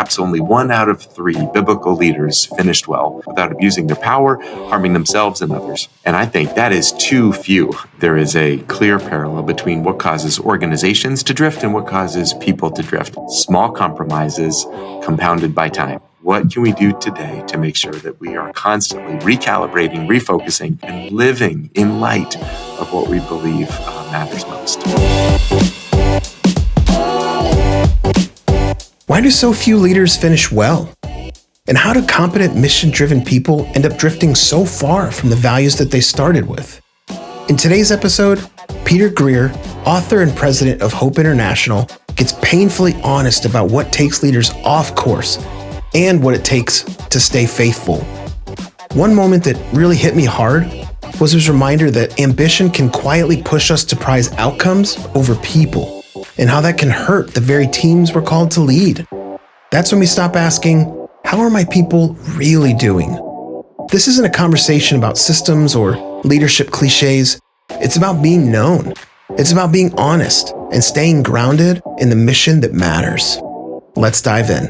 perhaps only 1 out of 3 biblical leaders finished well without abusing their power, harming themselves and others. And I think that is too few. There is a clear parallel between what causes organizations to drift and what causes people to drift. Small compromises compounded by time. What can we do today to make sure that we are constantly recalibrating, refocusing, and living in light of what we believe matters most? Why do so few leaders finish well? And how do competent, mission-driven people end up drifting so far from the values that they started with? In today's episode, Peter Greer, author and president of Hope International, gets painfully honest about what takes leaders off course and what it takes to stay faithful. One moment that really hit me hard was his reminder that ambition can quietly push us to prize outcomes over people, and how that can hurt the very teams we're called to lead. That's when we stop asking, how are my people really doing? This isn't a conversation about systems or leadership cliches. It's about being known. It's about being honest and staying grounded in the mission that matters. Let's dive in.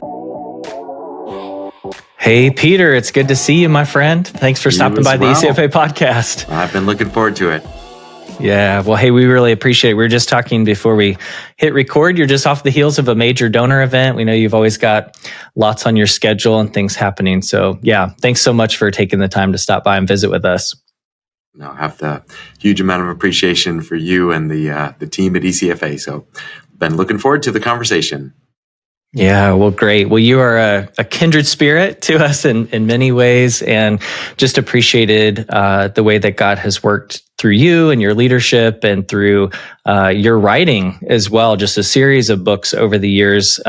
Hey, Peter, it's good to see you, my friend. Thanks for stopping by the ECFA podcast. I've been looking forward to it. Yeah, well, hey, we really appreciate it. We were just talking before we hit record. You're just off the heels of a major donor event. We know you've always got lots on your schedule and things happening. So yeah, thanks so much for taking the time to stop by and visit with us. No, I have the huge amount of appreciation for you and the team at ECFA. So been looking forward to the conversation. Yeah, well, great. Well, you are a kindred spirit to us in many ways, and just appreciated the way that God has worked through you and your leadership and through your writing as well. Just a series of books over the years.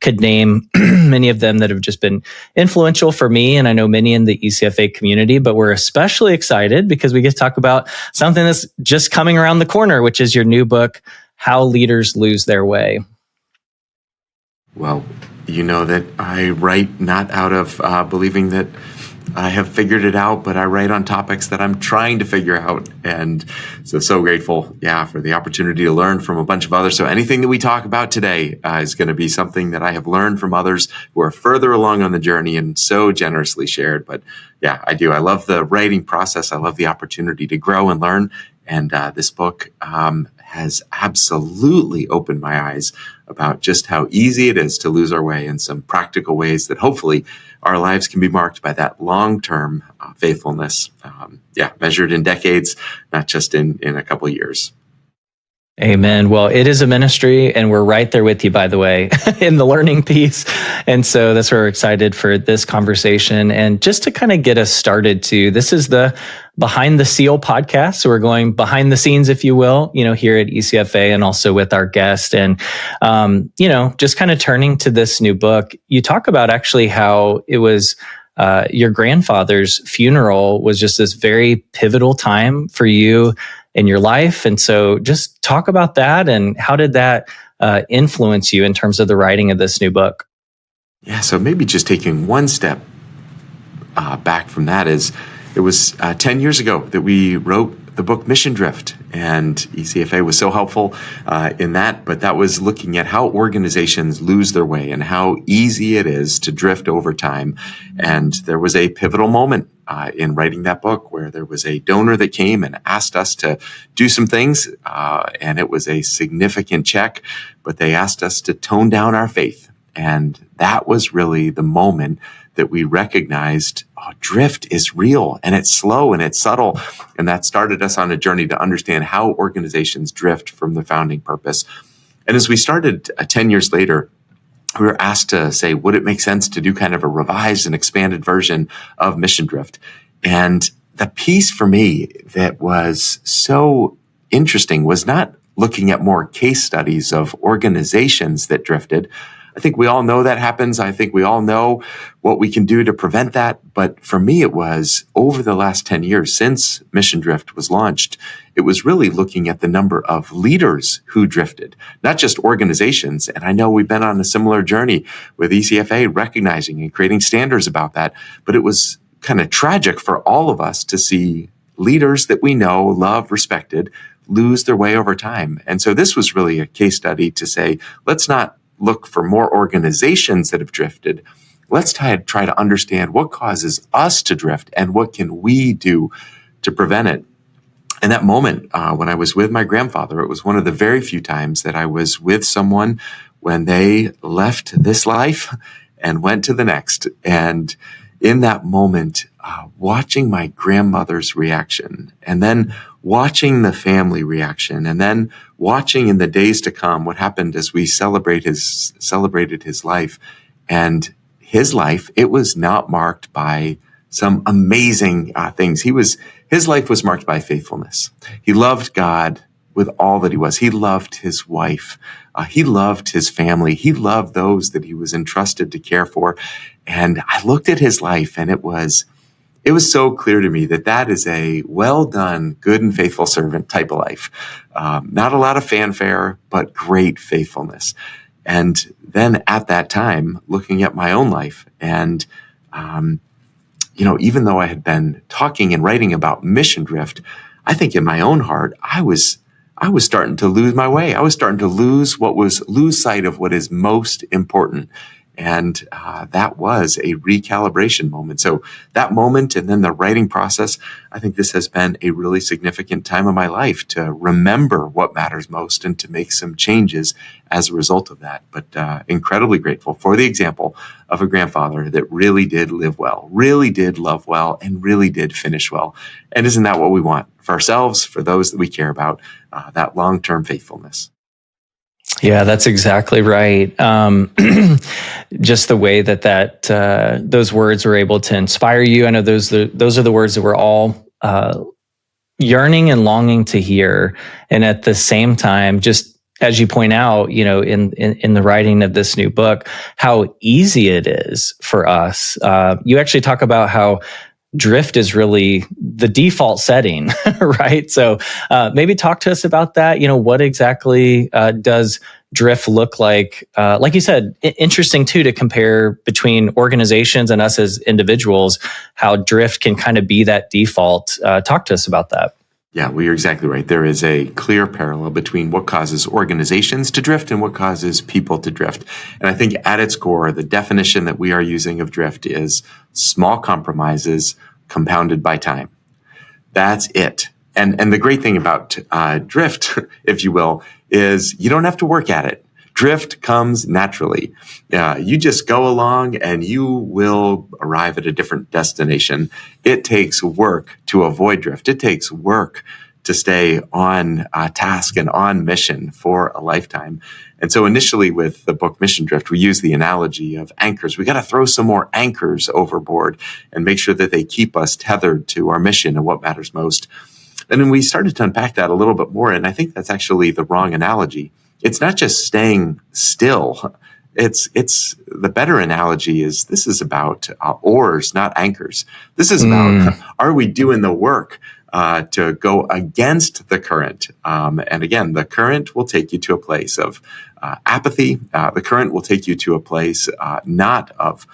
Could name many of them that have just been influential for me, and I know many in the ECFA community, but we're especially excited because we get to talk about something that's just coming around the corner, which is your new book, How Leaders Lose Their Way. Well, you know that I write not out of believing that I have figured it out, but I write on topics that I'm trying to figure out. And so grateful, for the opportunity to learn from a bunch of others. So anything that we talk about today is going to be something that I have learned from others who are further along on the journey and so generously shared. But yeah, I do. I love the writing process. I love the opportunity to grow and learn. And this book has absolutely opened my eyes about just how easy it is to lose our way in some practical ways that hopefully our lives can be marked by that long-term faithfulness, measured in decades, not just in a couple of years. Amen. Well, it is a ministry, and we're right there with you, by the way, in the learning piece. And so that's why we're excited for this conversation. And just to kind of get us started too, this is the Behind the Seal podcast. So we're going behind the scenes, if you will, here at ECFA and also with our guest. And, just kind of turning to this new book, you talk about actually how it was your grandfather's funeral was just this very pivotal time for you in your life. And so just talk about that, and how did that influence you in terms of the writing of this new book? Yeah, so maybe just taking one step back from that is, it was 10 years ago that we wrote the book Mission Drift, and ECFA was so helpful in that, but that was looking at how organizations lose their way and how easy it is to drift over time. And there was a pivotal moment in writing that book where there was a donor that came and asked us to do some things, and it was a significant check, but they asked us to tone down our faith. And that was really the moment that we recognized drift is real, and it's slow and it's subtle. And that started us on a journey to understand how organizations drift from the founding purpose. And as we started 10 years later, we were asked to say, would it make sense to do kind of a revised and expanded version of Mission Drift? And the piece for me that was so interesting was not looking at more case studies of organizations that drifted. I think we all know that happens. I think we all know what we can do to prevent that. But for me, it was over the last 10 years since Mission Drift was launched, it was really looking at the number of leaders who drifted, not just organizations. And I know we've been on a similar journey with ECFA, recognizing and creating standards about that. But it was kind of tragic for all of us to see leaders that we know, love, respected, lose their way over time. And so this was really a case study to say, let's not look for more organizations that have drifted. Let's try to understand what causes us to drift and what can we do to prevent it. And that moment when I was with my grandfather, it was one of the very few times that I was with someone when they left this life and went to the next. And in that moment, watching my grandmother's reaction, and then watching the family reaction, and then watching in the days to come what happened as we celebrated his life. And his life, it was not marked by some amazing things. His life was marked by faithfulness. He loved God with all that he was. He loved his wife. He loved his family. He loved those that he was entrusted to care for. And I looked at his life, and it was so clear to me that is a well done, good and faithful servant type of life. Not a lot of fanfare, but great faithfulness. And then at that time, looking at my own life, and even though I had been talking and writing about mission drift, I think in my own heart, I was starting to lose my way. I was starting to lose sight of what is most important. And that was a recalibration moment. So that moment and then the writing process, I think this has been a really significant time of my life to remember what matters most and to make some changes as a result of that. But incredibly grateful for the example of a grandfather that really did live well, really did love well, and really did finish well. And isn't that what we want for ourselves, for those that we care about, that long-term faithfulness? Yeah, that's exactly right. Just the way that those words were able to inspire you. I know those are the words that we're all yearning and longing to hear. And at the same time, just as you point out, in the writing of this new book, how easy it is for us. You actually talk about how drift is really the default setting, right? So maybe talk to us about that. What exactly does drift look like? Like you said, interesting too, to compare between organizations and us as individuals, how drift can kind of be that default. Talk to us about that. Yeah, well, you're exactly right. There is a clear parallel between what causes organizations to drift and what causes people to drift. And I think at its core, the definition that we are using of drift is small compromises compounded by time. That's it. And the great thing about drift, if you will, is you don't have to work at it. Drift comes naturally. You just go along and you will arrive at a different destination. It takes work to avoid drift. It takes work to stay on task and on mission for a lifetime. And so initially with the book Mission Drift, we use the analogy of anchors. We got to throw some more anchors overboard and make sure that they keep us tethered to our mission and what matters most. And then we started to unpack that a little bit more. And I think that's actually the wrong analogy. It's not just staying still. It's the better analogy is this is about oars, not anchors. This is about, are we doing the work to go against the current? And again, the current will take you to a place of apathy. The current will take you to a place not of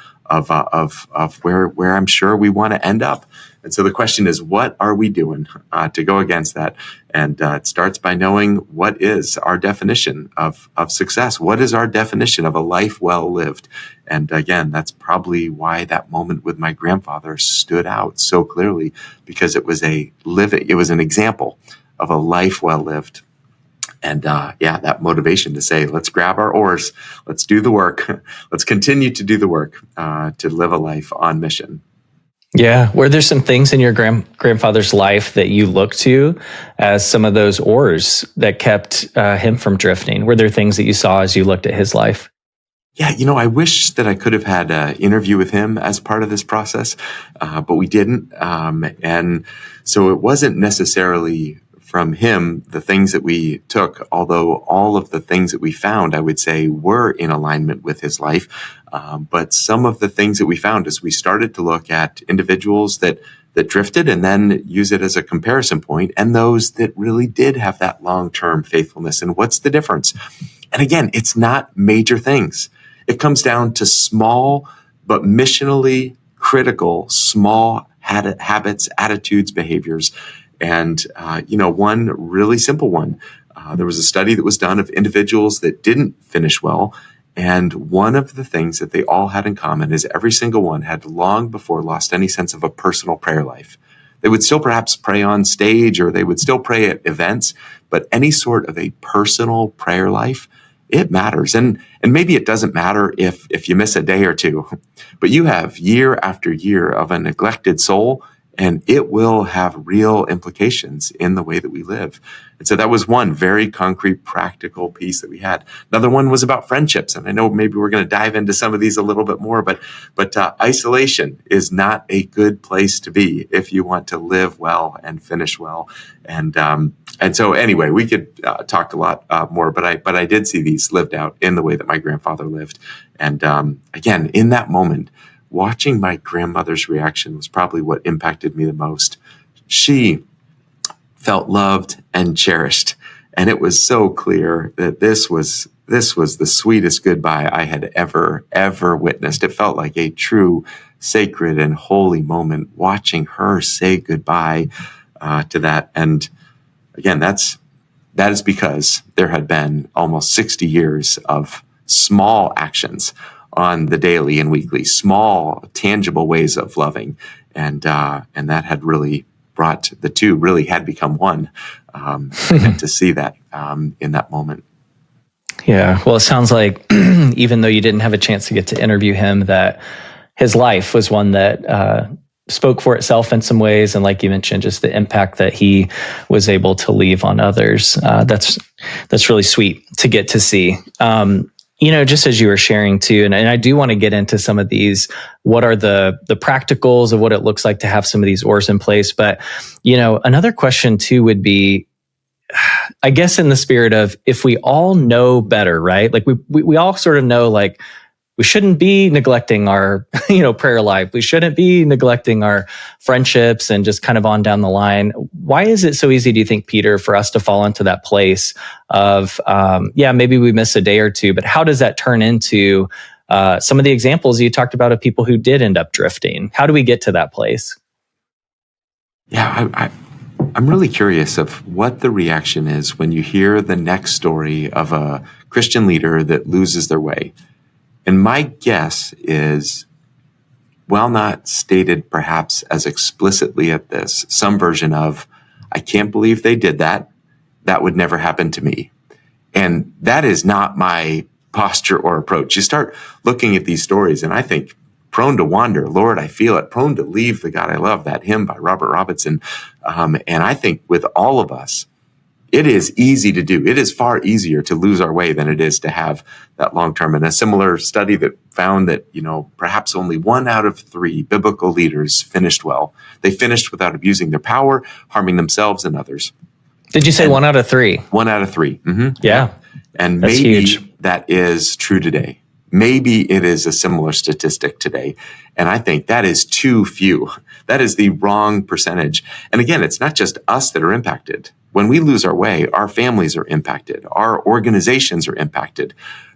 where I'm sure we want to end up. And so the question is, what are we doing to go against that? And it starts by knowing what is our definition of success. What is our definition of a life well lived? And again, that's probably why that moment with my grandfather stood out so clearly, because it was an example of a life well lived. And that motivation to say, let's grab our oars, let's do the work, let's continue to do the work to live a life on mission. Yeah. Were there some things in your grandfather's life that you looked to as some of those oars that kept him from drifting? Were there things that you saw as you looked at his life? Yeah, I wish that I could have had an interview with him as part of this process, but we didn't. And so it wasn't necessarily from him the things that we took, although all of the things that we found, I would say, were in alignment with his life. But some of the things that we found as we started to look at individuals that drifted and then use it as a comparison point, and those that really did have that long-term faithfulness. And what's the difference? And again, it's not major things. It comes down to small but missionally critical small habits, attitudes, behaviors. And, one really simple one. There was a study that was done of individuals that didn't finish well, And one of the things that they all had in common is every single one had long before lost any sense of a personal prayer life. They would still perhaps pray on stage, or they would still pray at events, but any sort of a personal prayer life, it matters. And maybe it doesn't matter if you miss a day or two, but you have year after year of a neglected soul, and it will have real implications in the way that we live. And so that was one very concrete, practical piece that we had. Another one was about friendships. And I know maybe we're going to dive into some of these a little bit more, but isolation is not a good place to be if you want to live well and finish well. And so anyway, we could talk a lot more, but I did see these lived out in the way that my grandfather lived. And again, in that moment, watching my grandmother's reaction was probably what impacted me the most. She felt loved and cherished, and it was so clear that this was the sweetest goodbye I had ever witnessed. It felt like a true sacred and holy moment watching her say goodbye to that. And again, that is because there had been almost 60 years of small actions on the daily and weekly, small, tangible ways of loving. And that had really brought the two, really had become one, and to see that in that moment. Yeah. Well, it sounds like even though you didn't have a chance to get to interview him, that his life was one that spoke for itself in some ways. And like you mentioned, just the impact that he was able to leave on others. That's really sweet to get to see. Just as you were sharing too, and I do want to get into some of these, what are the practicals of what it looks like to have some of these oars in place. But, another question too would be, I guess in the spirit of, if we all know better, right? Like we all sort of know, like, we shouldn't be neglecting our, prayer life. We shouldn't be neglecting our friendships and just kind of on down the line. Why is it so easy, do you think, Peter, for us to fall into that place of, maybe we miss a day or two, but how does that turn into some of the examples you talked about of people who did end up drifting? How do we get to that place? Yeah, I'm really curious of what the reaction is when you hear the next story of a Christian leader that loses their way. And my guess is, while not stated perhaps as explicitly at this, some version of, I can't believe they did that. That would never happen to me. And that is not my posture or approach. You start looking at these stories and I think, prone to wander, Lord, I feel it, prone to leave the God I love, that hymn by Robert Robinson. And I think with all of us, it is easy to do. It is far easier to lose our way than it is to have that long term. And a similar study that found that, perhaps only 1 out of 3 biblical leaders finished well. They finished without abusing their power, harming themselves and others. Did you say 1 out of 3? 1 out of 3. Mm-hmm. Yeah. And that's maybe huge. That is true today. Maybe it is a similar statistic today. And I think that is too few. That is the wrong percentage. And again, it's not just us that are impacted. When we lose our way, our families are impacted. Our organizations are impacted.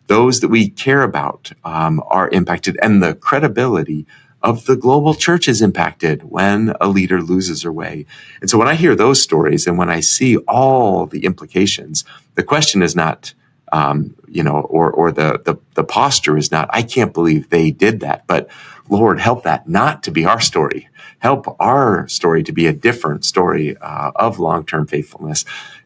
Those that we care about are impacted. And the credibility of the global church is impacted when a leader loses her way. And so when I hear those stories and when I see all the implications, the question is not, or the posture is not, I can't believe they did that. But Lord, help that not to be our story. Help our story to be a different story of long-term faithfulness.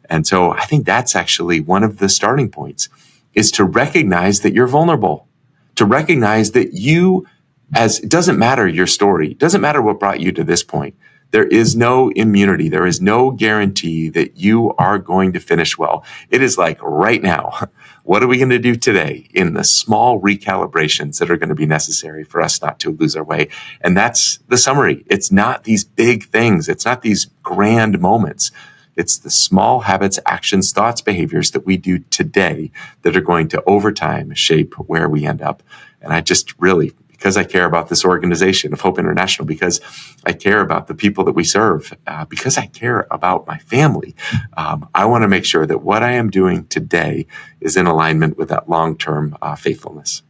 And so I think that's actually one of the starting points, is to recognize that you're vulnerable, to recognize that it doesn't matter your story, it doesn't matter what brought you to this point. There is no immunity. There is no guarantee that you are going to finish well. It is like right now, what are we going to do today in the small recalibrations that are going to be necessary for us not to lose our way? And that's the summary. It's not these big things. It's not these grand moments. It's the small habits, actions, thoughts, behaviors that we do today that are going to, over time, shape where we end up. And I just really, because I care about this organization of Hope International, because I care about the people that we serve, because I care about my family, I want to make sure that what I am doing today is in alignment with that long-term faithfulness.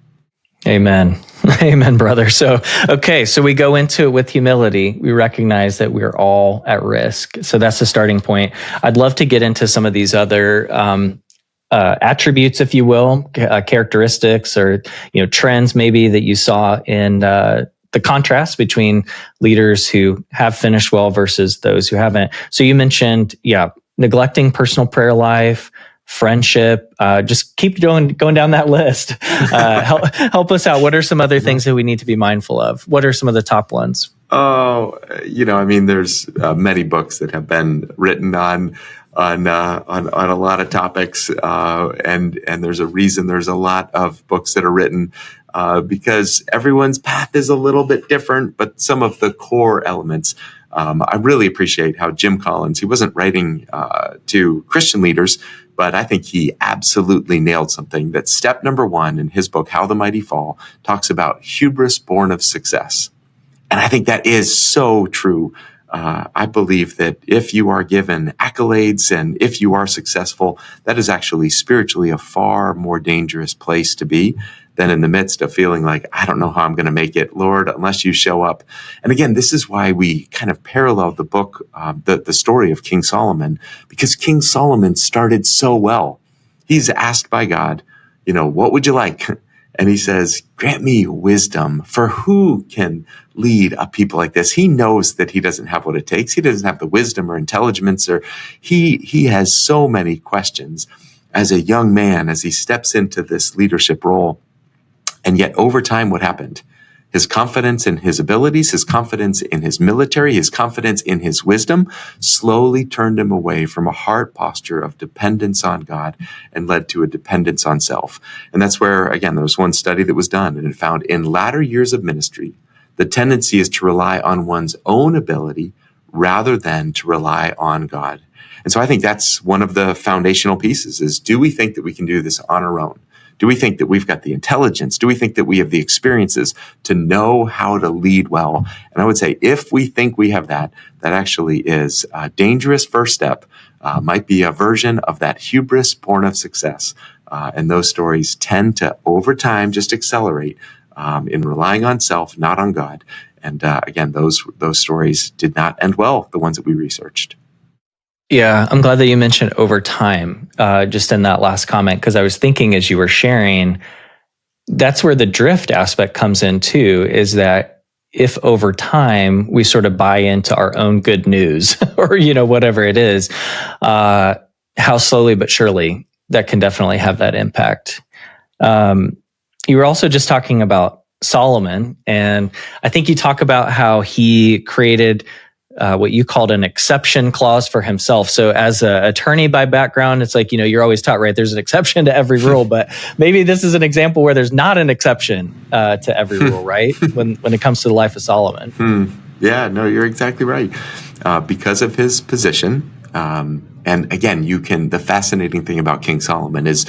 Amen. Amen, brother. So we go into it with humility. We recognize that we're all at risk. So that's the starting point. I'd love to get into some of these other attributes, if you will, characteristics or trends maybe that you saw in the contrast between leaders who have finished well versus those who haven't. So you mentioned, neglecting personal prayer life, friendship. Just keep going down that list. Help us out. What are some other things that we need to be mindful of? What are some of the top ones? Oh, there's many books that have been written on a lot of topics, and there's a reason there's a lot of books that are written because everyone's path is a little bit different, but some of the core elements. I really appreciate how Jim Collins, he wasn't writing to Christian leaders, but I think he absolutely nailed something. That step number 1 in his book, How the Mighty Fall, talks about hubris born of success. And I think that is so true. I believe that if you are given accolades and if you are successful, that is actually spiritually a far more dangerous place to be than in the midst of feeling like, I don't know how I'm going to make it, Lord, unless you show up. And again, this is why we kind of parallel the book, the story of King Solomon, because King Solomon started so well. He's asked by God, what would you like? And he says, grant me wisdom. For who can lead a people like this? He knows that he doesn't have what it takes. He doesn't have the wisdom or intelligence, or he has so many questions as a young man as he steps into this leadership role. And yet over time, what happened? His confidence in his abilities, his confidence in his military, his confidence in his wisdom slowly turned him away from a heart posture of dependence on God and led to a dependence on self. And that's where, again, there was one study that was done and it found in latter years of ministry, the tendency is to rely on one's own ability rather than to rely on God. And so I think that's one of the foundational pieces is, do we think that we can do this on our own? Do we think that we've got the intelligence? Do we think that we have the experiences to know how to lead well? And I would say if we think we have that, that actually is a dangerous first step, might be a version of that hubris born of success. And those stories tend to, over time, just accelerate in relying on self, not on God. And again, those stories did not end well, the ones that we researched. Yeah, I'm glad that you mentioned over time, just in that last comment, because I was thinking as you were sharing, that's where the drift aspect comes in too, is that if over time we sort of buy into our own good news or, whatever it is, how slowly but surely that can definitely have that impact. You were also just talking about Solomon, and I think you talk about how he created what you called an exception clause for himself. So as an attorney by background, it's like, you're always taught, right, there's an exception to every rule, but maybe this is an example where there's not an exception to every rule, right? When it comes to the life of Solomon. Yeah, no, you're exactly right. Because of his position, and again, the fascinating thing about King Solomon is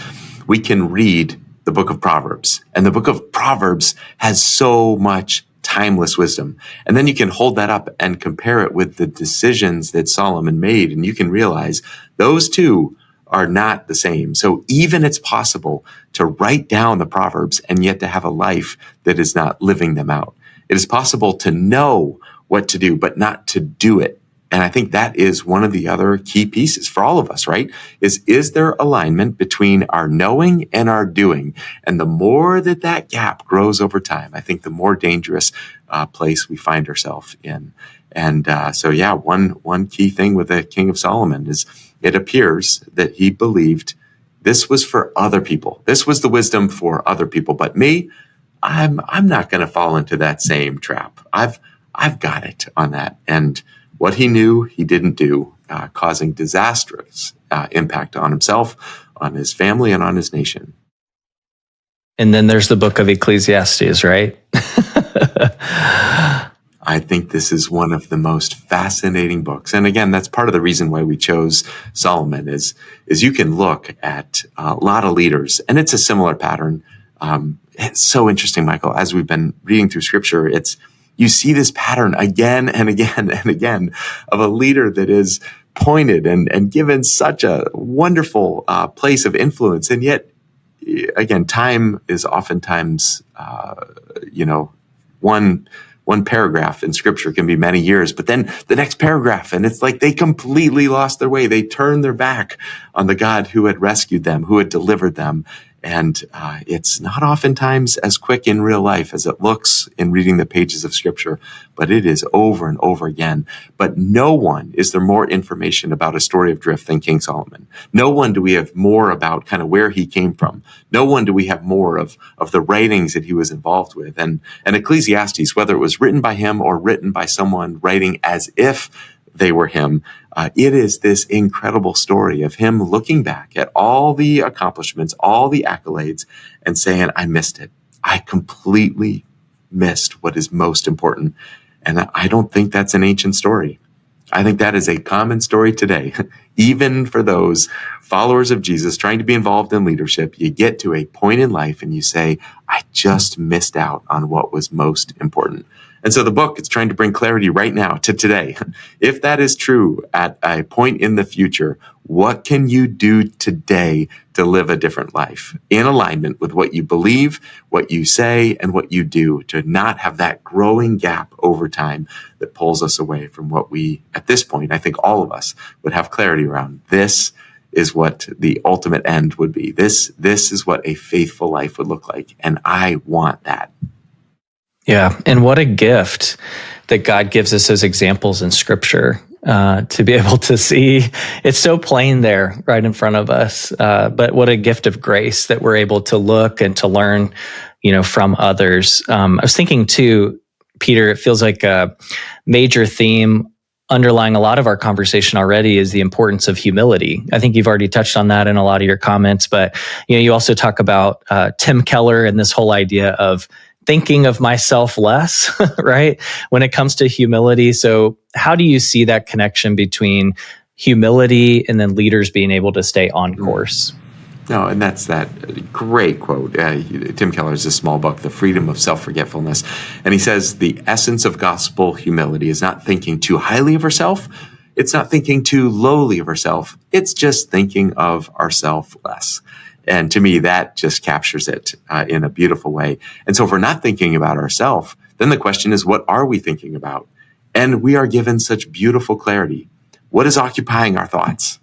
we can read the book of Proverbs, and the book of Proverbs has so much timeless wisdom. And then you can hold that up and compare it with the decisions that Solomon made, and you can realize those two are not the same. So even it's possible to write down the Proverbs and yet to have a life that is not living them out. It is possible to know what to do, but not to do it. And I think that is one of the other key pieces for all of us, right? Is there alignment between our knowing and our doing? And the more that gap grows over time, I think the more dangerous place we find ourselves in. And one key thing with the King of Solomon is it appears that he believed this was for other people. This was the wisdom for other people. But me, I'm not going to fall into that same trap. I've got it on that. And what he knew, he didn't do, causing disastrous impact on himself, on his family, and on his nation. And then there's the book of Ecclesiastes, right? I think this is one of the most fascinating books. And again, that's part of the reason why we chose Solomon is you can look at a lot of leaders, and it's a similar pattern. It's so interesting, Michael, as we've been reading through scripture, you see this pattern again and again and again of a leader that is pointed and given such a wonderful place of influence. And yet, again, time is oftentimes, one One paragraph in scripture can be many years, but then the next paragraph, and it's like they completely lost their way. They turned their back on the God who had rescued them, who had delivered them. And it's not oftentimes as quick in real life as it looks in reading the pages of scripture, but it is over and over again. But no one is there more information about a story of drift than King Solomon. No one do we have more about kind of where he came from. No one do we have more of the writings that he was involved with. And Ecclesiastes, whether it was written by him or written by someone writing as if they were him, it is this incredible story of him looking back at all the accomplishments, all the accolades, and saying, I missed it. I completely missed what is most important. And I don't think that's an ancient story. I think that is a common story today. Even for those followers of Jesus trying to be involved in leadership, you get to a point in life and you say, I just missed out on what was most important. And so the book is trying to bring clarity right now to today. If that is true at a point in the future, what can you do today to live a different life in alignment with what you believe, what you say, and what you do, to not have that growing gap over time that pulls us away from what we, at this point, I think all of us would have clarity around. This is what the ultimate end would be. This is what a faithful life would look like. And I want that. Yeah. And what a gift that God gives us those examples in scripture to be able to see. It's so plain there right in front of us. But what a gift of grace that we're able to look and to learn, from others. I was thinking too, Peter, it feels like a major theme underlying a lot of our conversation already is the importance of humility. I think you've already touched on that in a lot of your comments, but you also talk about Tim Keller and this whole idea of thinking of myself less, right? When it comes to humility. So how do you see that connection between humility and then leaders being able to stay on course? No, and that's that great quote. Tim Keller's a small book, The Freedom of Self-Forgetfulness. And he says, the essence of gospel humility is not thinking too highly of ourselves. It's not thinking too lowly of ourselves. It's just thinking of ourselves less. And to me, that just captures it in a beautiful way. And so if we're not thinking about ourselves, then the question is, what are we thinking about? And we are given such beautiful clarity. What is occupying our thoughts?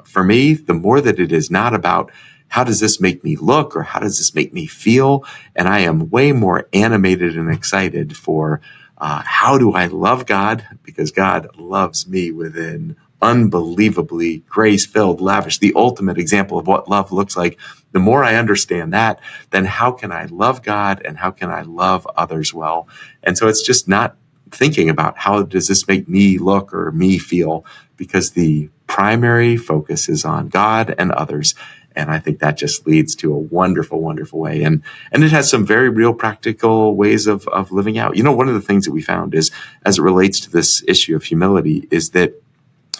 For me, the more that it is not about how does this make me look or how does this make me feel, and I am way more animated and excited for how do I love God, because God loves me with an unbelievably grace-filled, lavish, the ultimate example of what love looks like. The more I understand that, then how can I love God and how can I love others well? And so it's just not thinking about how does this make me look or me feel, because the primary focus is on God and others. And I think that just leads to a wonderful, wonderful way. And it has some very real practical ways of living out. One of the things that we found is, as it relates to this issue of humility, is that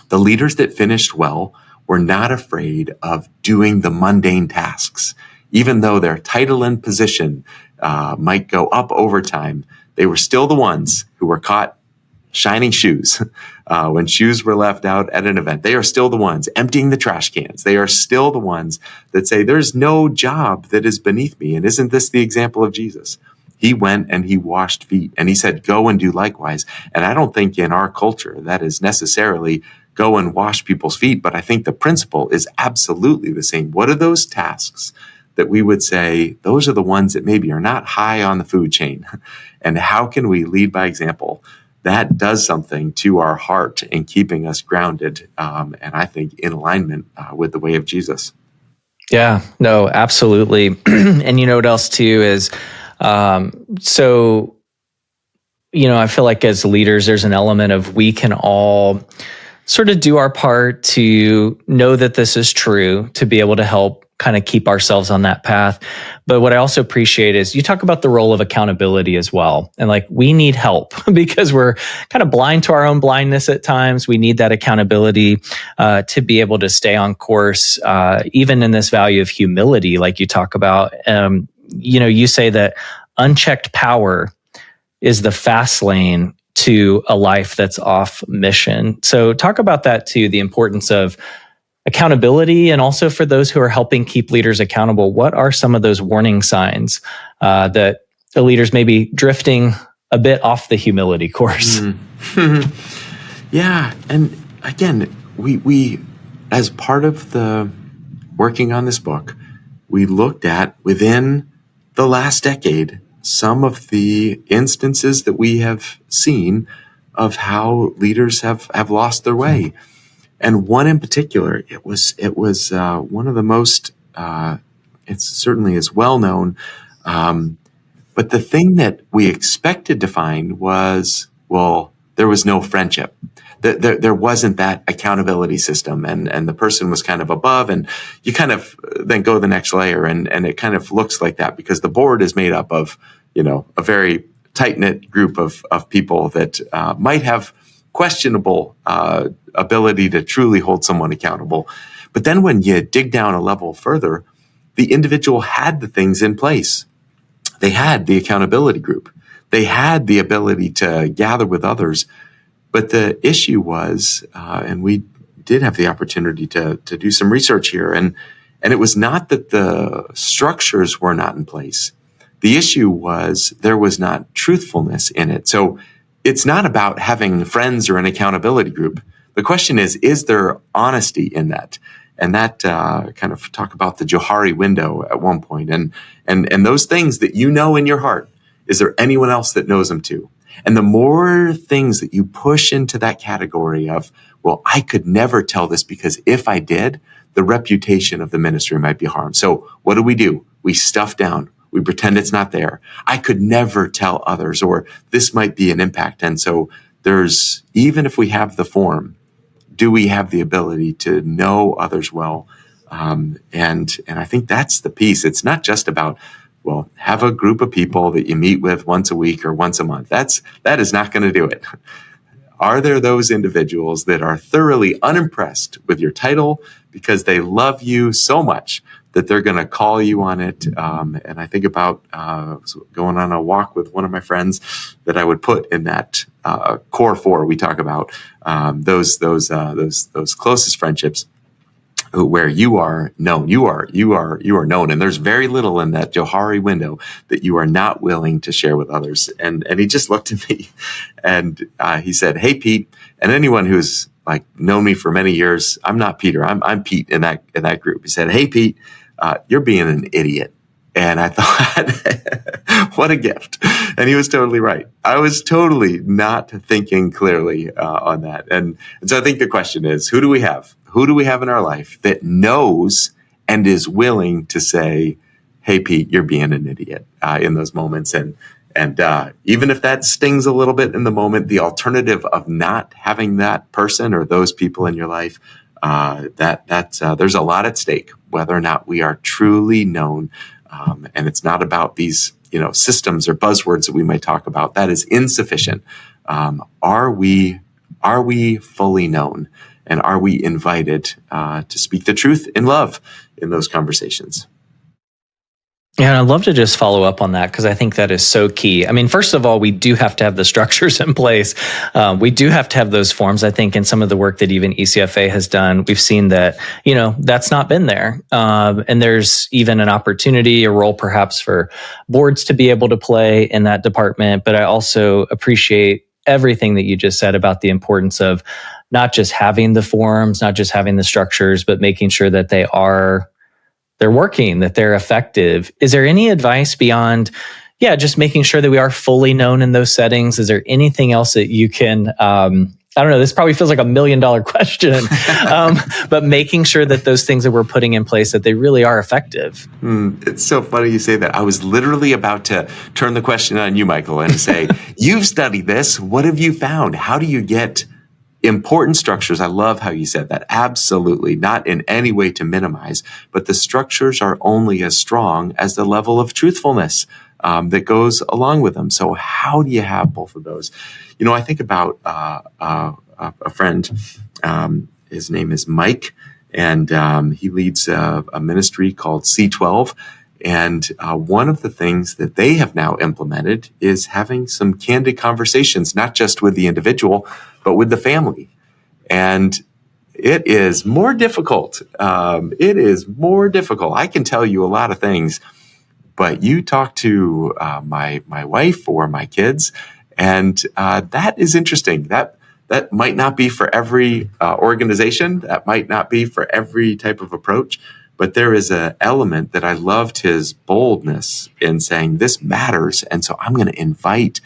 the leaders that finished well were not afraid of doing the mundane tasks. Even though their title and position might go up over time, they were still the ones who were caught shining shoes when shoes were left out at an event. They are still the ones emptying the trash cans. They are still the ones that say, there's no job that is beneath me. And isn't this the example of Jesus? He went and he washed feet and he said, go and do likewise. And I don't think in our culture that is necessarily go and wash people's feet, but I think the principle is absolutely the same. What are those tasks that we would say, those are the ones that maybe are not high on the food chain? And how can we lead by example? That does something to our heart in keeping us grounded, and I think in alignment with the way of Jesus. Yeah, no, absolutely. And what else too is, I feel like as leaders, there's an element of we can all sort of do our part to know that this is true, to be able to help kind of keep ourselves on that path. But what I also appreciate is you talk about the role of accountability as well. And we need help because we're kind of blind to our own blindness at times. We need that accountability to be able to stay on course, even in this value of humility, like you talk about. You say that unchecked power is the fast lane to a life that's off mission. So talk about that too, the importance of accountability, and also for those who are helping keep leaders accountable. What are some of those warning signs that the leaders may be drifting a bit off the humility course. Yeah. And again, we, as part of the working on this book, we looked at within the last decade some of the instances that we have seen of how leaders have lost their way. And one in particular, it was one of the most, it certainly is well known. But the thing that we expected to find was, well, there was no friendship. There wasn't that accountability system, and the person was kind of above, and you kind of then go the next layer, and it kind of looks like that because the board is made up of, a very tight-knit group of people that might have questionable ability to truly hold someone accountable. But then when you dig down a level further, the individual had the things in place. They had the accountability group. They had the ability to gather with others. But the issue was, and we did have the opportunity to do some research here, and it was not that the structures were not in place. The issue was there was not truthfulness in it. So it's not about having friends or an accountability group. The question is there honesty in that? And that kind of talk about the Johari window at one point, and those things that you know in your heart. Is there anyone else that knows them too? And the more things that you push into that category of, well, I could never tell this because if I did, the reputation of the ministry might be harmed. So what do? We stuff down. We pretend it's not there. I could never tell others, or this might be an impact. And so there's, even if we have the form, do we have the ability to know others well? And I think that's the piece. It's not just about, well, have a group of people that you meet with once a week or once a month. That is not going to do it. Are there those individuals that are thoroughly unimpressed with your title because they love you so much that they're going to call you on it? And I think about going on a walk with one of my friends that I would put in that core four we talk about, those closest friendships, where you are known, you are known, and there's very little in that Johari window that you are not willing to share with others. And he just looked at me, and he said, "Hey, Pete," and anyone who's like known me for many years, I'm not Peter, I'm Pete in that group. He said, "Hey, Pete, you're being an idiot." And I thought, what a gift. And he was totally right. I was totally not thinking clearly on that. And so I think the question is, who do we have? Who do we have in our life that knows and is willing to say, "Hey, Pete, you're being an idiot," in those moments? And even if that stings a little bit in the moment, the alternative of not having that person or those people in your life, there's a lot at stake, whether or not we are truly known. And it's not about these, systems or buzzwords that we might talk about. That is insufficient. Are we fully known? And are we invited to speak the truth in love in those conversations? Yeah, and I'd love to just follow up on that because I think that is so key. I mean, first of all, we do have to have the structures in place. We do have to have those forms. I think in some of the work that even ECFA has done, we've seen that, that's not been there. And there's even an opportunity, a role perhaps for boards to be able to play in that department. But I also appreciate everything that you just said about the importance of not just having the forms, not just having the structures, but making sure that they're working, that they're effective. Is there any advice beyond, just making sure that we are fully known in those settings? Is there anything else that you can, I don't know, this probably feels like $1 million question, but making sure that those things that we're putting in place, that they really are effective? It's so funny you say that. I was literally about to turn the question on you, Michael, and say, you've studied this. What have you found? How do you get important structures? I love how you said that. Absolutely. Not in any way to minimize, but the structures are only as strong as the level of truthfulness that goes along with them. So how do you have both of those? I think about a friend. His name is Mike, and he leads a ministry called C12. And one of the things that they have now implemented is having some candid conversations, not just with the individual, but with the family. And it is more difficult. I can tell you a lot of things, but you talk to my wife or my kids, And that is interesting. That might not be for every organization. That might not be for every type of approach. But there is an element that I loved his boldness in saying this matters. And so I'm going to invite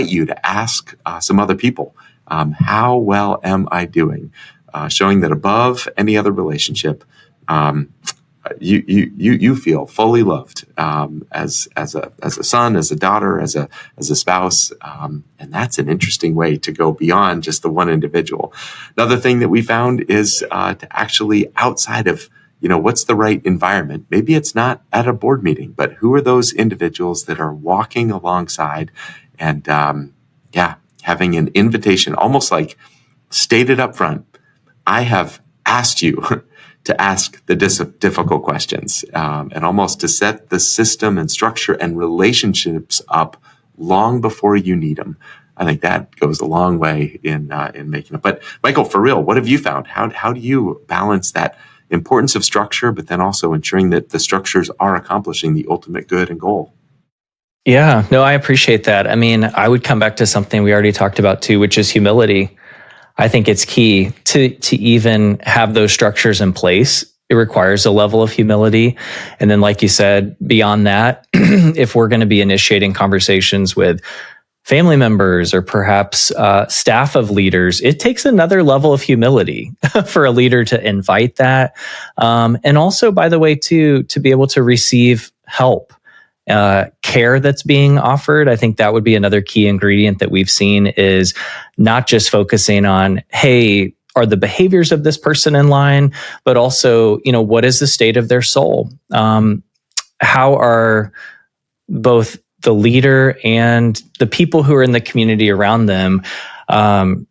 you to ask some other people, how well am I doing? Showing that above any other relationship, you feel fully loved as a son, as a daughter, as a spouse, and that's an interesting way to go beyond just the one individual. Another thing that we found is to actually outside of what's the right environment. Maybe it's not at a board meeting, but who are those individuals that are walking alongside and having an invitation, almost like stated up front. I have asked you to ask the difficult questions and almost to set the system and structure and relationships up long before you need them. I think that goes a long way in making it. But Michael, for real, what have you found? How do you balance that importance of structure, but then also ensuring that the structures are accomplishing the ultimate good and goal? Yeah, no, I appreciate that. I mean, I would come back to something we already talked about too, which is humility. I think it's key to even have those structures in place. It requires a level of humility. And then, like you said, beyond that, if we're going to be initiating conversations with family members or perhaps staff of leaders, it takes another level of humility for a leader to invite that. And also, by the way, to be able to receive help. Care that's being offered. I think that would be another key ingredient that we've seen is not just focusing on, hey, are the behaviors of this person in line, but also, what is the state of their soul? How are both the leader and the people who are in the community around them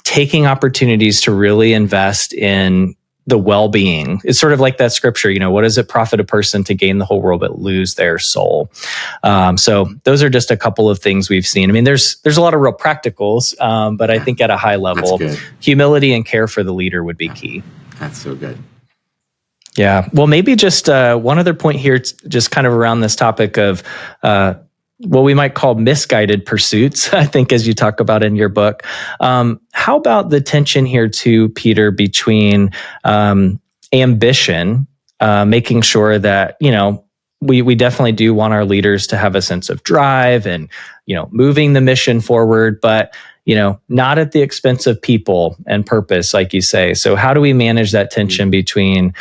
taking opportunities to really invest in the well-being? It's sort of like that scripture, what does it profit a person to gain the whole world but lose their soul? So those are just a couple of things we've seen. I mean, there's a lot of real practicals, but I think at a high level, humility and care for the leader would be key. That's so good. Yeah. Well, maybe just one other point here, just kind of around this topic of what we might call misguided pursuits, I think, as you talk about in your book. How about the tension here too, Peter, between ambition, making sure that, we definitely do want our leaders to have a sense of drive and, moving the mission forward, but, not at the expense of people and purpose, like you say. So how do we manage that tension between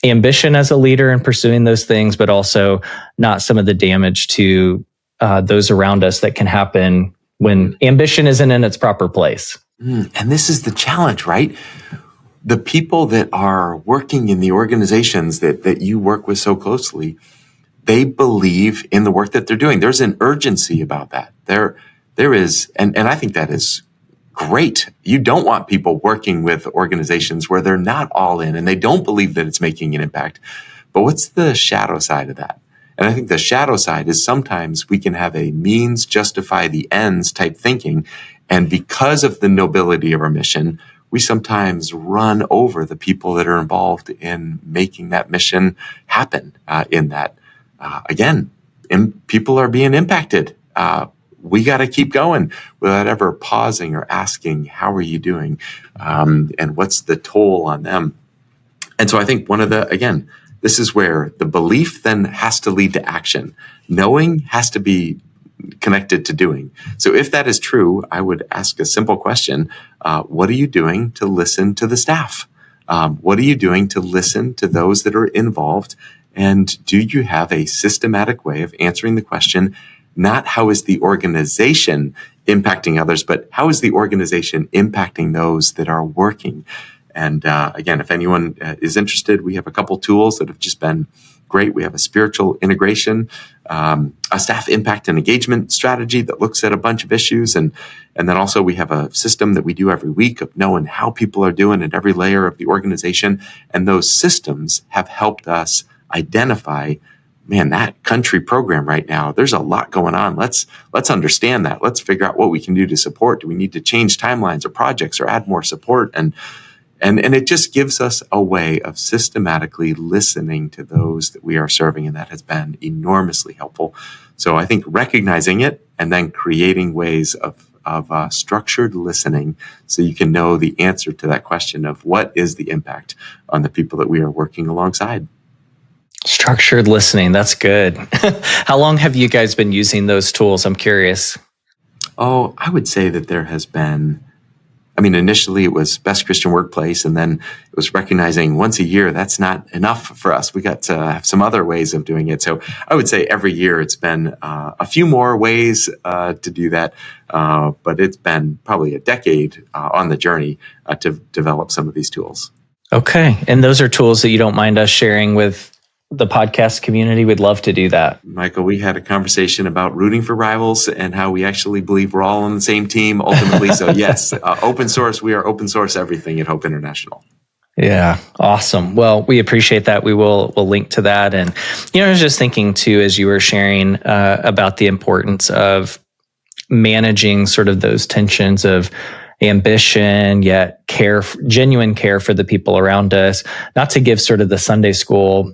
ambition as a leader and pursuing those things, but also not some of the damage to those around us that can happen when ambition isn't in its proper place? And this is the challenge, right? The people that are working in the organizations that you work with so closely, they believe in the work that they're doing. There's an urgency about that. There is, and I think that is great. You don't want people working with organizations where they're not all in and they don't believe that it's making an impact. But what's the shadow side of that? And I think the shadow side is sometimes we can have a means justify the ends type thinking. And because of the nobility of our mission, we sometimes run over the people that are involved in making that mission happen in that. Again, people are being impacted. We got to keep going without ever pausing or asking, how are you doing? And what's the toll on them? And so I think this is where the belief then has to lead to action. Knowing has to be connected to doing. So if that is true, I would ask a simple question. What are you doing to listen to the staff? What are you doing to listen to those that are involved? And do you have a systematic way of answering the question, not how is the organization impacting others, but how is the organization impacting those that are working? And again, if anyone is interested, we have a couple tools that have just been great. We have a spiritual integration, a staff impact and engagement strategy that looks at a bunch of issues. And then also we have a system that we do every week of knowing how people are doing at every layer of the organization. And those systems have helped us identify, man, that country program right now, there's a lot going on. Let's understand that. Let's figure out what we can do to support. Do we need to change timelines or projects or add more support? And And it just gives us a way of systematically listening to those that we are serving, and that has been enormously helpful. So I think recognizing it and then creating ways of structured listening so you can know the answer to that question of what is the impact on the people that we are working alongside. Structured listening, that's good. How long have you guys been using those tools? I'm curious. Oh, I would say that there has been, initially it was Best Christian Workplace, and then it was recognizing once a year, that's not enough for us. We got to have some other ways of doing it. So I would say every year it's been a few more ways to do that. But it's been probably a decade on the journey to develop some of these tools. Okay. And those are tools that you don't mind us sharing with the podcast community? We'd love to do that. Michael, we had a conversation about rooting for rivals and how we actually believe we're all on the same team ultimately. So yes, open source. We are open source everything at Hope International. Yeah, awesome. Well, we appreciate that. We'll link to that. And, I was just thinking too, as you were sharing about the importance of managing sort of those tensions of ambition, yet genuine care for the people around us, not to give sort of the Sunday school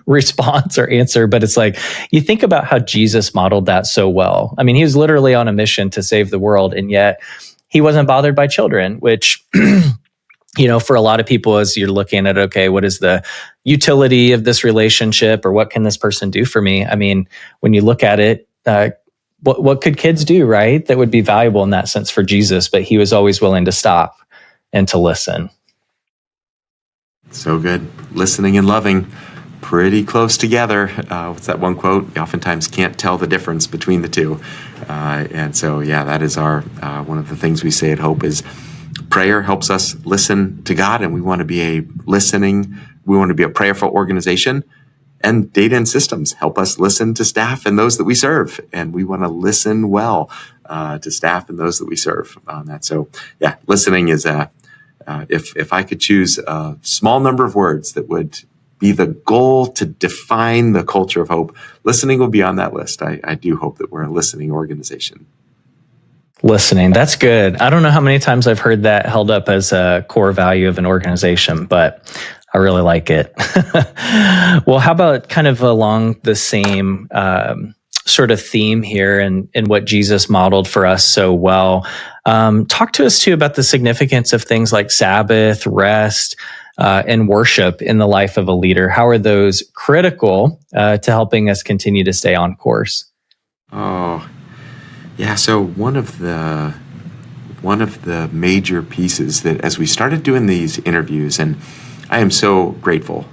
response or answer, but it's like, you think about how Jesus modeled that so well. He was literally on a mission to save the world, and yet he wasn't bothered by children, which, for a lot of people, as you're looking at, okay, what is the utility of this relationship, or what can this person do for me? When you look at it, what could kids do, right? That would be valuable in that sense for Jesus, but he was always willing to stop and to listen. So good. Listening and loving, pretty close together. What's that one quote? You oftentimes can't tell the difference between the two. And so, yeah, that is our one of the things we say at Hope is prayer helps us listen to God, and we want to be a prayerful organization. And data and systems help us listen to staff and those that we serve. And we want to listen well to staff and those that we serve on that. So, yeah, listening is if I could choose a small number of words that would be the goal to define the culture of Hope, listening will be on that list. I do hope that we're a listening organization. Listening, that's good. I don't know how many times I've heard that held up as a core value of an organization, but I really like it. Well, how about kind of along the same sort of theme here and what Jesus modeled for us so well? Talk to us too about the significance of things like Sabbath, rest, and worship in the life of a leader. How are those critical to helping us continue to stay on course? Oh, yeah. So one of the major pieces that as we started doing these interviews, and I am so grateful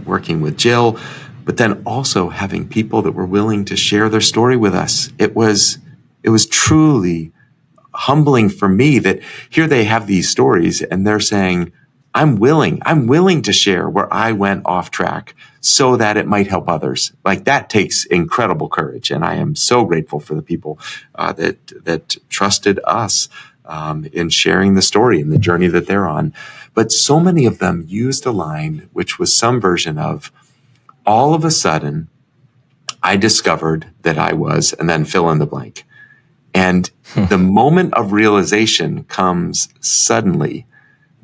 working with Jill, but then also having people that were willing to share their story with us. It was truly humbling for me that here they have these stories and they're saying, I'm willing to share where I went off track so that it might help others. Like that takes incredible courage. And I am so grateful for the people that trusted us in sharing the story and the journey that they're on. But so many of them used a line, which was some version of, all of a sudden, I discovered that I was, and then fill in the blank. And the moment of realization comes suddenly.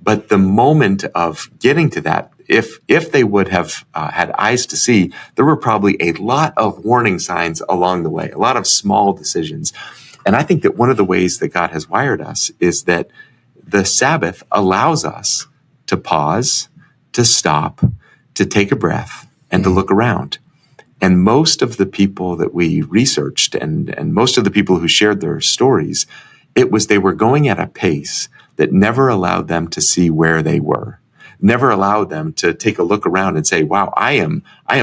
But the moment of getting to that, if they would have had eyes to see, there were probably a lot of warning signs along the way, a lot of small decisions. And I think that one of the ways that God has wired us is that the Sabbath allows us to pause, to stop, to take a breath, and to look around. And most of the people that we researched and most of the people who shared their stories, they were going at a pace that never allowed them to see where they were, never allowed them to take a look around and say, wow, I am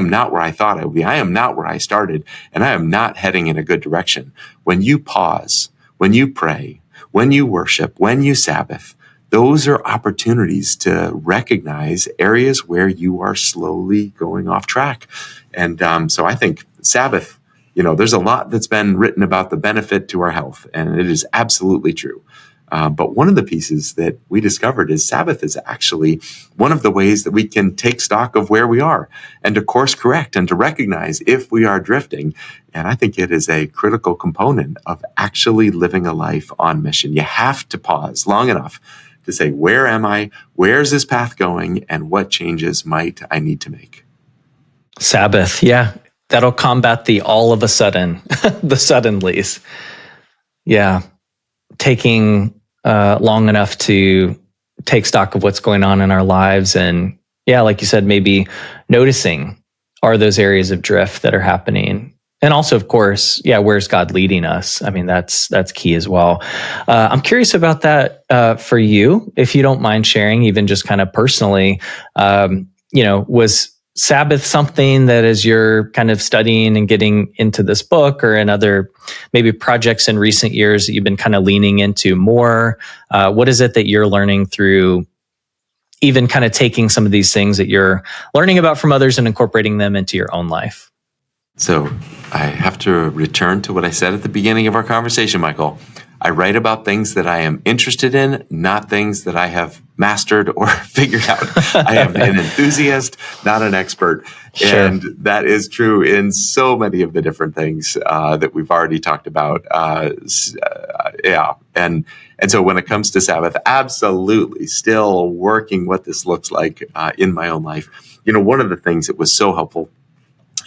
not where I thought I would be. I am not where I started, and I am not heading in a good direction. When you pause, when you pray, when you worship, when you Sabbath, those are opportunities to recognize areas where you are slowly going off track. And so I think Sabbath, there's a lot that's been written about the benefit to our health, and it is absolutely true. But one of the pieces that we discovered is Sabbath is actually one of the ways that we can take stock of where we are and to course correct and to recognize if we are drifting. And I think it is a critical component of actually living a life on mission. You have to pause long enough to say, where am I? Where's this path going? And what changes might I need to make? Sabbath. Yeah. That'll combat the all of a sudden, the suddenlies. Yeah. Taking long enough to take stock of what's going on in our lives. And yeah, like you said, maybe noticing, are those areas of drift that are happening? And also, of course, yeah, where's God leading us? I mean, that's key as well. I'm curious about that for you, if you don't mind sharing, even just kind of personally. Was Sabbath something that, as you're kind of studying and getting into this book, or in other maybe projects in recent years that you've been kind of leaning into more? What is it that you're learning through, even kind of taking some of these things that you're learning about from others and incorporating them into your own life? So I have to return to what I said at the beginning of our conversation, Michael. I write about things that I am interested in, not things that I have mastered or figured out. I am an enthusiast, not an expert. Sure. And that is true in so many of the different things that we've already talked about. And so when it comes to Sabbath, absolutely still working what this looks like in my own life. One of the things that was so helpful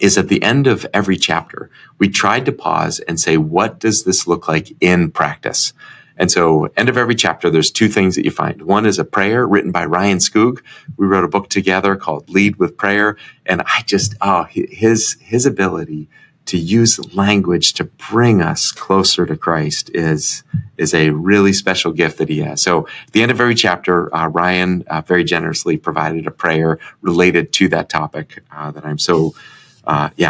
is at the end of every chapter, we tried to pause and say, what does this look like in practice? And so end of every chapter, there's two things that you find. One is a prayer written by Ryan Skoog. We wrote a book together called Lead with Prayer. And I just, his ability to use language to bring us closer to Christ is a really special gift that he has. So at the end of every chapter, Ryan very generously provided a prayer related to that topic that I'm so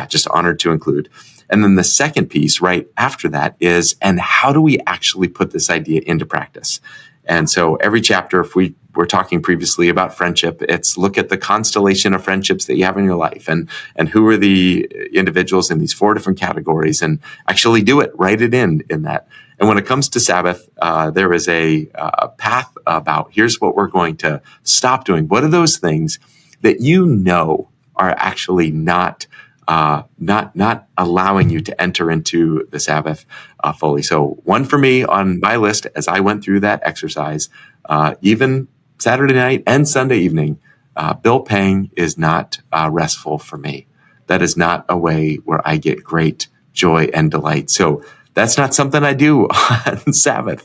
just honored to include. And then the second piece right after that is, and how do we actually put this idea into practice? And so every chapter, if we were talking previously about friendship, it's look at the constellation of friendships that you have in your life, and who are the individuals in these four different categories, and actually do it, write it in that. And when it comes to Sabbath, there is a path about, here's what we're going to stop doing. What are those things that are actually not allowing you to enter into the Sabbath fully? So one for me on my list, as I went through that exercise, even Saturday night and Sunday evening, bill paying is not restful for me. That is not a way where I get great joy and delight. So that's not something I do on Sabbath.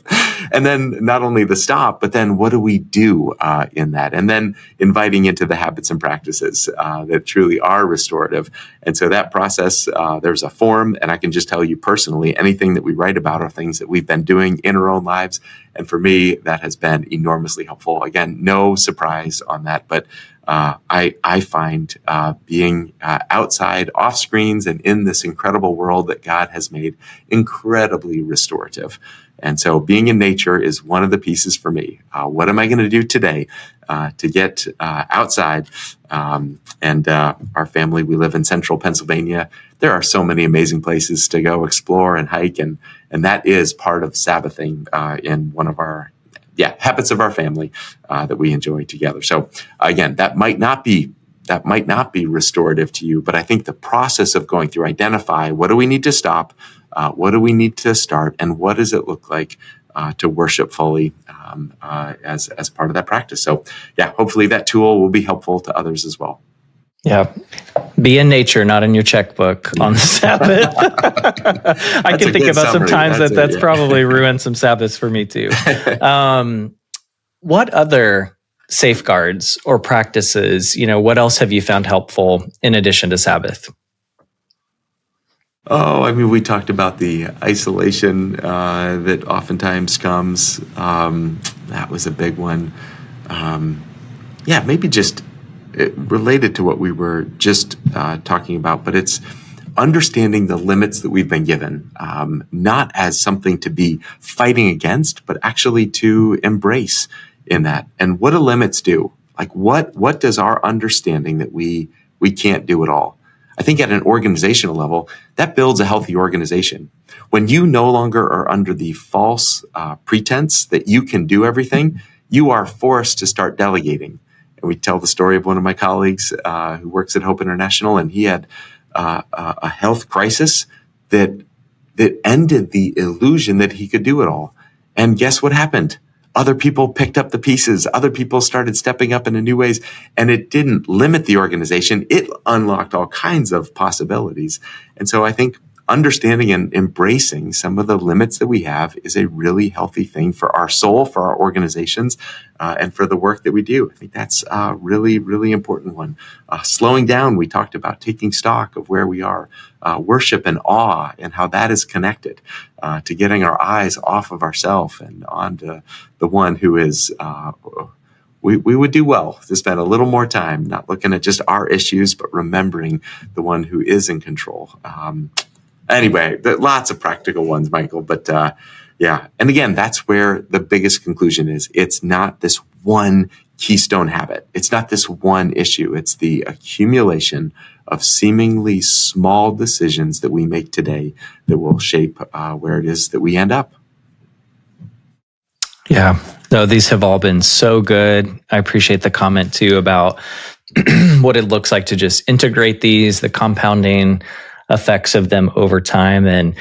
And then not only the stop, but then what do we do in that? And then inviting into the habits and practices that truly are restorative. And so that process, there's a form, and I can just tell you personally, anything that we write about are things that we've been doing in our own lives. And for me, that has been enormously helpful. Again, no surprise on that, but I find being outside, off screens, and in this incredible world that God has made incredibly restorative. And so being in nature is one of the pieces for me. What am I going to do today to get outside? And our family, we live in central Pennsylvania. There are so many amazing places to go explore and hike. And that is part of Sabbathing in one of our habits of our family that we enjoy together. So again, that might not be restorative to you, but I think the process of going through, identify what do we need to stop, what do we need to start, and what does it look like to worship fully as part of that practice. So hopefully that tool will be helpful to others as well. Yeah. Be in nature, not in your checkbook on the Sabbath. I can think about some times that's probably ruined some Sabbaths for me too. What other safeguards or practices, what else have you found helpful in addition to Sabbath? Oh, I mean, we talked about the isolation that oftentimes comes. That was a big one. Maybe just related to what we were just talking about, but it's understanding the limits that we've been given, not as something to be fighting against, but actually to embrace in that. And what do limits do? Like what does our understanding that we can't do it all? I think at an organizational level, that builds a healthy organization. When you no longer are under the false pretense that you can do everything, you are forced to start delegating. And we tell the story of one of my colleagues who works at Hope International, and he had a health crisis that ended the illusion that he could do it all. And guess what happened? other people picked up the pieces. Other people started stepping up in new ways, and it didn't limit the organization. It unlocked all kinds of possibilities. And so I think understanding and embracing some of the limits that we have is a really healthy thing for our soul, for our organizations, and for the work that we do. I think that's a really, really important one. Slowing down, we talked about taking stock of where we are. Worship and awe and how that is connected to getting our eyes off of ourselves and onto the one who is we would do well to spend a little more time not looking at just our issues, but remembering the one who is in control. Anyway, lots of practical ones, Michael, but yeah. And again, that's where the biggest conclusion is. It's not this one keystone habit. It's not this one issue. It's the accumulation of seemingly small decisions that we make today that will shape where it is that we end up. Yeah, no, these have all been so good. I appreciate the comment too about what it looks like to just integrate these, the compounding effects of them over time. And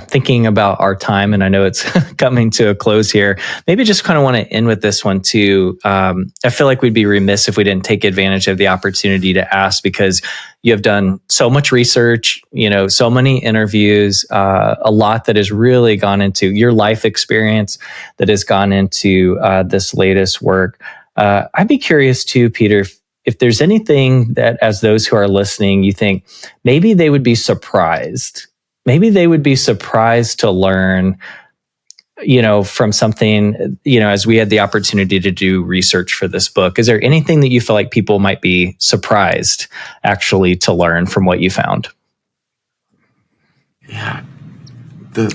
thinking about our time, and I know it's coming to a close here, maybe just kind of want to end with this one too. I feel like we'd be remiss if we didn't take advantage of the opportunity to ask, because you have done so much research, so many interviews, a lot that has really gone into your life experience that has gone into this latest work. I'd be curious too, Peter, if there's anything that, as those who are listening, you think maybe they would be surprised. Maybe they would be surprised to learn, from something, as we had the opportunity to do research for this book. Is there anything that you feel like people might be surprised actually to learn from what you found? Yeah.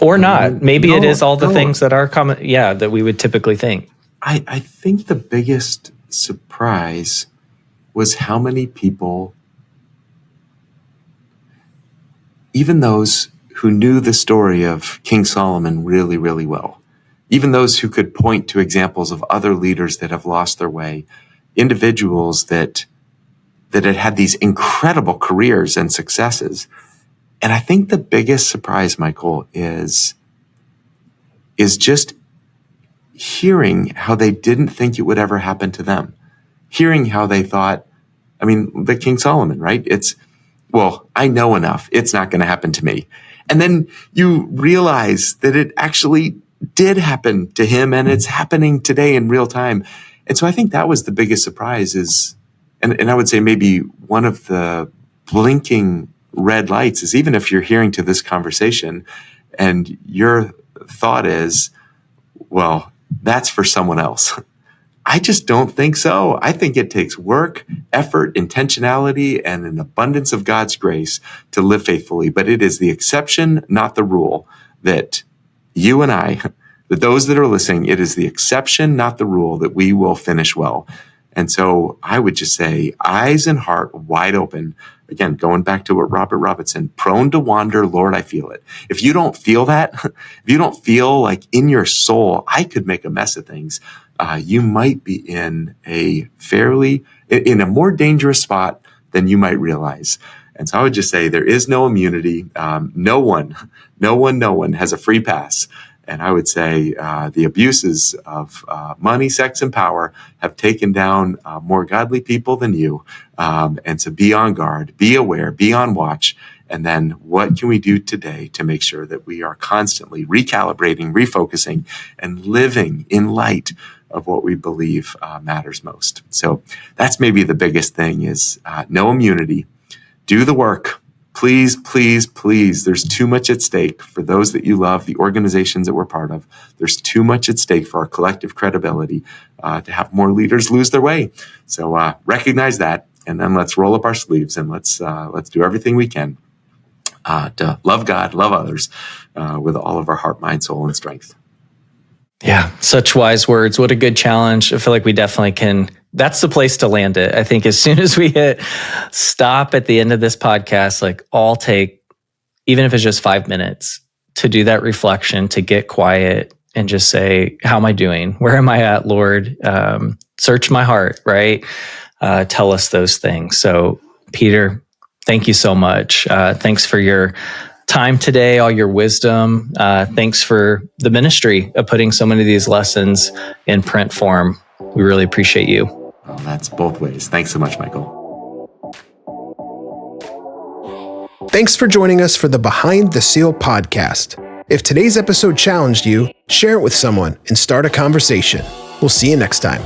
Or not. Maybe it is all the things that are common, that we would typically think. I think the biggest surprise was how many people, even those who knew the story of King Solomon really, really well, even those who could point to examples of other leaders that have lost their way, individuals that had these incredible careers and successes. And I think the biggest surprise, Michael, is just hearing how they didn't think it would ever happen to them. Hearing how they thought, the King Solomon, right? I know enough. It's not going to happen to me. And then you realize that it actually did happen to him, and it's happening today in real time. And so I think that was the biggest surprise and I would say maybe one of the blinking red lights is, even if you're hearing to this conversation and your thought is, well, that's for someone else. I just don't think so. I think it takes work, effort, intentionality, and an abundance of God's grace to live faithfully. But it is the exception, not the rule, that you and I, that those that are listening, it is the exception, not the rule, that we will finish well. And so I would just say, eyes and heart wide open. Again, going back to what Robert Robertson, prone to wander, Lord, I feel it. If you don't feel that, if you don't feel like in your soul, I could make a mess of things, you might be in a more dangerous spot than you might realize. And so I would just say there is no immunity. No one has a free pass. And I would say the abuses of money, sex, and power have taken down more godly people than you. And so be on guard, be aware, be on watch. And then what can we do today to make sure that we are constantly recalibrating, refocusing, and living in light of what we believe matters most? So that's maybe the biggest thing is no immunity. Do the work. Please, please, please. There's too much at stake for those that you love, the organizations that we're part of. There's too much at stake for our collective credibility to have more leaders lose their way. So recognize that, and then let's roll up our sleeves and let's do everything we can to love God, love others with all of our heart, mind, soul, and strength. Yeah, such wise words. What a good challenge. I feel like we definitely can. That's the place to land it. I think as soon as we hit stop at the end of this podcast, like I'll take, even if it's just 5 minutes, to do that reflection, to get quiet and just say, how am I doing? Where am I at, Lord? Search my heart, right? Tell us those things. So Peter, thank you so much. Thanks for your time today, all your wisdom. Thanks for the ministry of putting so many of these lessons in print form. We really appreciate you. Well, that's both ways. Thanks so much, Michael. Thanks for joining us for the Behind the Seal podcast. If today's episode challenged you, share it with someone and start a conversation. We'll see you next time.